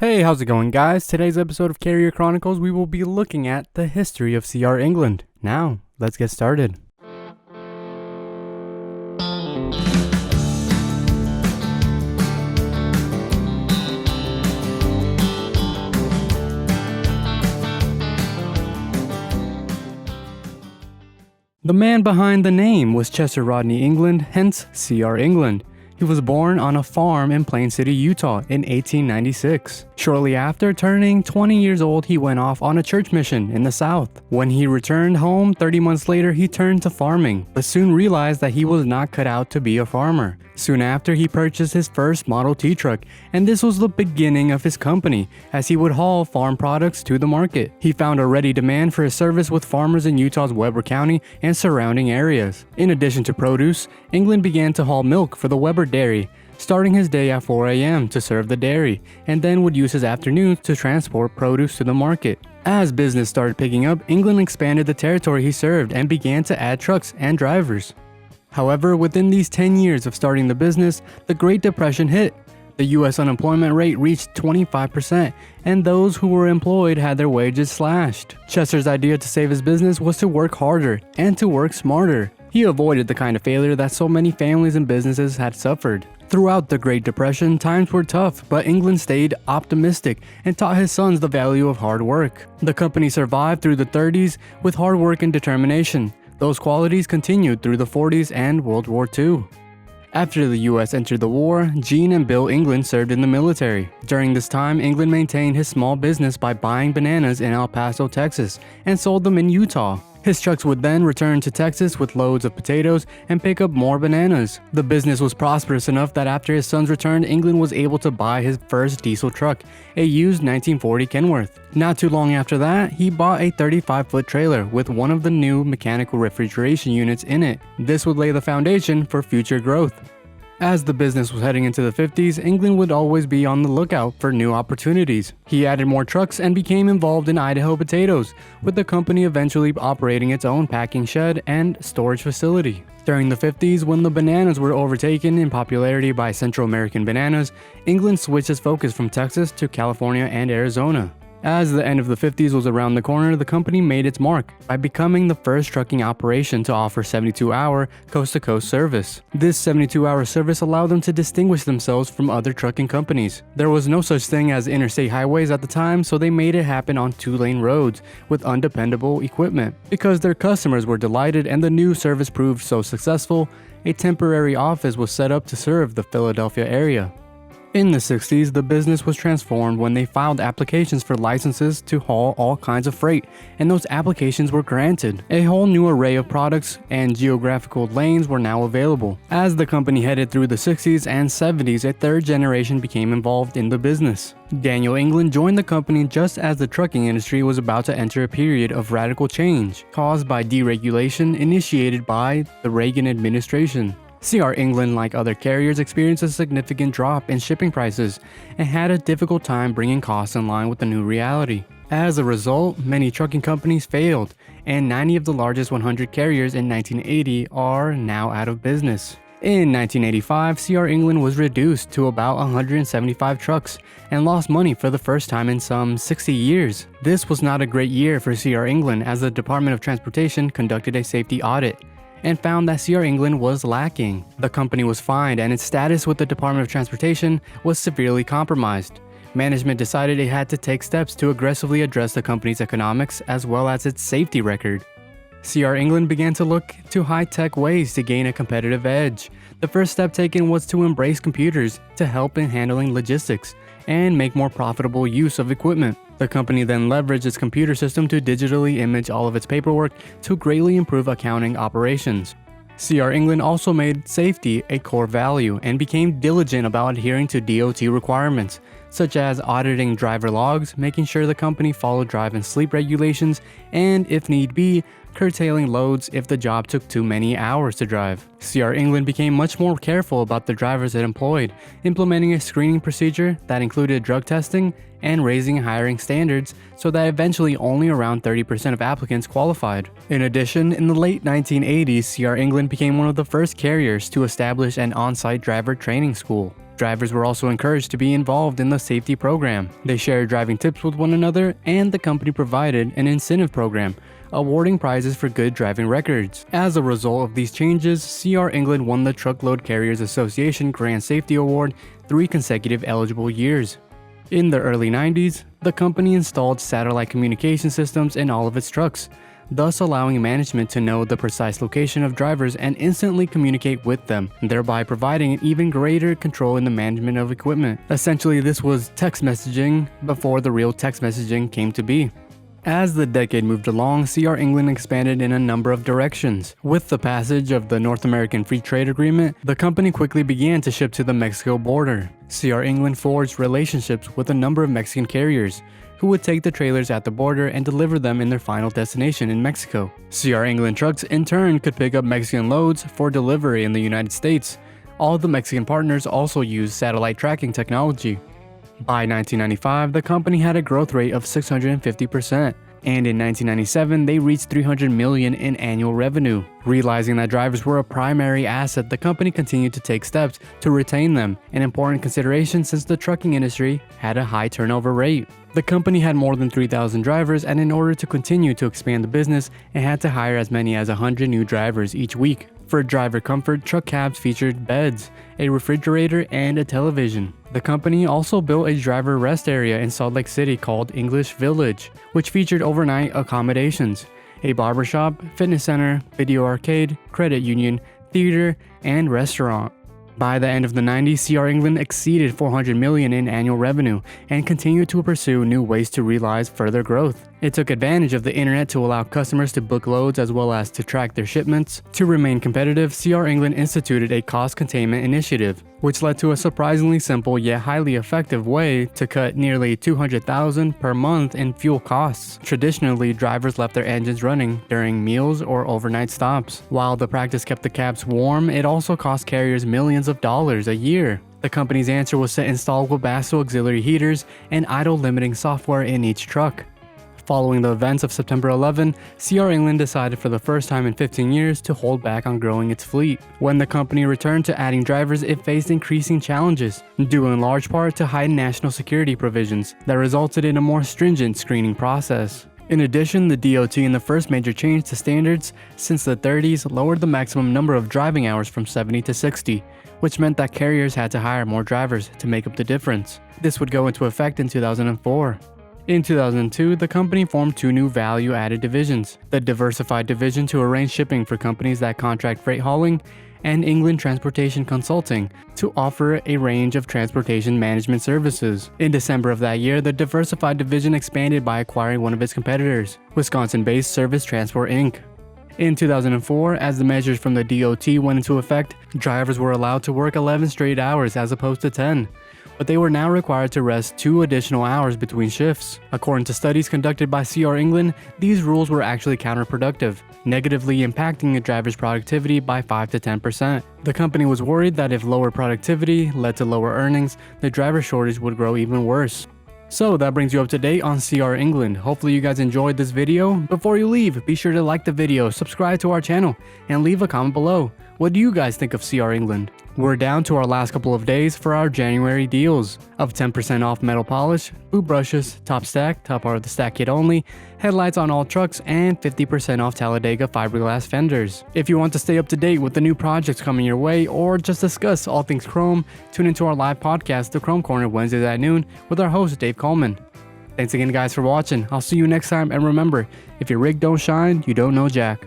Hey, how's it going, guys? Today's episode of Carrier Chronicles, we will be looking at the history of CR England. Now, let's get started. The man behind the name was Chester Rodney England, hence CR England. He was born on a farm in Plain City, Utah in 1896. Shortly after turning 20 years old, he went off on a church mission in the South. When he returned home 30 months later, he turned to farming, but soon realized that he was not cut out to be a farmer. Soon after, he purchased his first Model T truck, and this was the beginning of his company, as he would haul farm products to the market. He found a ready demand for his service with farmers in Utah's Weber County and surrounding areas. In addition to produce, England began to haul milk for the Weber Dairy, starting his day at 4 a.m. to serve the dairy, and then would use his afternoons to transport produce to the market. As business started picking up, England expanded the territory he served and began to add trucks and drivers. However, within these 10 years of starting the business, the Great Depression hit. The US unemployment rate reached 25%, and those who were employed had their wages slashed. Chester's idea to save his business was to work harder and to work smarter. He avoided the kind of failure that so many families and businesses had suffered. Throughout the Great Depression, times were tough, but England stayed optimistic and taught his sons the value of hard work. The company survived through the 30s with hard work and determination. Those qualities continued through the 40s and World War II. After the US entered the war, Gene and Bill England served in the military. During this time, England maintained his small business by buying bananas in El Paso, Texas, and sold them in Utah. His trucks would then return to Texas with loads of potatoes and pick up more bananas. The business was prosperous enough that after his sons returned, England was able to buy his first diesel truck, a used 1940 Kenworth. Not too long after that, he bought a 35-foot trailer with one of the new mechanical refrigeration units in it. This would lay the foundation for future growth. As the business was heading into the 50s, England would always be on the lookout for new opportunities. He added more trucks and became involved in Idaho potatoes, with the company eventually operating its own packing shed and storage facility. During the 50s, when the bananas were overtaken in popularity by Central American bananas, England switched its focus from Texas to California and Arizona. As the end of the 50s was around the corner, the company made its mark by becoming the first trucking operation to offer 72-hour coast-to-coast service. This 72-hour service allowed them to distinguish themselves from other trucking companies. There was no such thing as interstate highways at the time, so they made it happen on two-lane roads with undependable equipment. Because their customers were delighted and the new service proved so successful, a temporary office was set up to serve the Philadelphia area. In the 60s, the business was transformed when they filed applications for licenses to haul all kinds of freight, and those applications were granted. A whole new array of products and geographical lanes were now available. As the company headed through the 60s and 70s, a third generation became involved in the business. Daniel England joined the company just as the trucking industry was about to enter a period of radical change, caused by deregulation initiated by the Reagan administration. CR England, like other carriers, experienced a significant drop in shipping prices and had a difficult time bringing costs in line with the new reality. As a result, many trucking companies failed, and 90 of the largest 100 carriers in 1980 are now out of business. In 1985, CR England was reduced to about 175 trucks and lost money for the first time in some 60 years. This was not a great year for CR England, as the Department of Transportation conducted a safety audit and found that CR England was lacking. The company was fined and its status with the Department of Transportation was severely compromised. Management decided it had to take steps to aggressively address the company's economics as well as its safety record. CR England began to look to high-tech ways to gain a competitive edge. The first step taken was to embrace computers to help in handling logistics and make more profitable use of equipment. The company then leveraged its computer system to digitally image all of its paperwork to greatly improve accounting operations. CR England also made safety a core value and became diligent about adhering to DOT requirements, such as auditing driver logs, making sure the company followed drive and sleep regulations, and, if need be, curtailing loads if the job took too many hours to drive. CR England became much more careful about the drivers it employed, implementing a screening procedure that included drug testing and raising hiring standards so that eventually only around 30% of applicants qualified. In addition, in the late 1980s, CR England became one of the first carriers to establish an on-site driver training school. Drivers were also encouraged to be involved in the safety program. They shared driving tips with one another, and the company provided an incentive program, awarding prizes for good driving records. As a result of these changes, CR England won the Truckload Carriers Association Grand Safety Award 3 consecutive eligible years. In the early 90s, the company installed satellite communication systems in all of its trucks, thus allowing management to know the precise location of drivers and instantly communicate with them, thereby providing an even greater control in the management of equipment. Essentially, this was text messaging before the real text messaging came to be. As the decade moved along, CR England expanded in a number of directions. With the passage of the North American Free Trade Agreement, the company quickly began to ship to the Mexico border. CR England forged relationships with a number of Mexican carriers, who would take the trailers at the border and deliver them in their final destination in Mexico. CR England trucks in turn could pick up Mexican loads for delivery in the United States. All the Mexican partners also used satellite tracking technology. By 1995, the company had a growth rate of 650%, and in 1997, they reached $300 million in annual revenue. Realizing that drivers were a primary asset, the company continued to take steps to retain them, an important consideration since the trucking industry had a high turnover rate. The company had more than 3,000 drivers, and in order to continue to expand the business, it had to hire as many as 100 new drivers each week. For driver comfort, truck cabs featured beds, a refrigerator, and a television. The company also built a driver rest area in Salt Lake City called English Village, which featured overnight accommodations, a barbershop, fitness center, video arcade, credit union, theater, and restaurant. By the end of the 90s, CR England exceeded $400 million in annual revenue and continued to pursue new ways to realize further growth. It took advantage of the internet to allow customers to book loads as well as to track their shipments. To remain competitive, CR England instituted a cost containment initiative, which led to a surprisingly simple yet highly effective way to cut nearly $200,000 per month in fuel costs. Traditionally, drivers left their engines running during meals or overnight stops. While the practice kept the cabs warm, it also cost carriers millions of dollars a year. The company's answer was to install Webasto auxiliary heaters and idle limiting software in each truck. Following the events of September 11, CR England decided for the first time in 15 years to hold back on growing its fleet. When the company returned to adding drivers, it faced increasing challenges, due in large part to heightened national security provisions that resulted in a more stringent screening process. In addition, the DOT in the first major change to standards since the 30s lowered the maximum number of driving hours from 70 to 60, which meant that carriers had to hire more drivers to make up the difference. This would go into effect in 2004. In 2002, the company formed 2 new value-added divisions, the Diversified Division to arrange shipping for companies that contract freight hauling, and England Transportation Consulting to offer a range of transportation management services. In December of that year, the Diversified Division expanded by acquiring one of its competitors, Wisconsin-based Service Transport Inc. In 2004, as the measures from the DOT went into effect, drivers were allowed to work 11 straight hours as opposed to 10. But they were now required to rest 2 additional hours between shifts. According to studies conducted by CR England, these rules were actually counterproductive, negatively impacting the driver's productivity by 5 to 10%. The company was worried that if lower productivity led to lower earnings, the driver shortage would grow even worse. So that brings you up to date on CR England. Hopefully you guys enjoyed this video. Before you leave, be sure to like the video, subscribe to our channel, and leave a comment below. What do you guys think of CR England? We're down to our last couple of days for our January deals of 10% off metal polish, boot brushes, top stack, top part of the stack kit only, headlights on all trucks, and 50% off Talladega fiberglass fenders. If you want to stay up to date with the new projects coming your way or just discuss all things Chrome, tune into our live podcast, The Chrome Corner, Wednesdays at noon with our host, Dave Coleman. Thanks again guys for watching. I'll see you next time, and remember, if your rig don't shine, you don't know jack.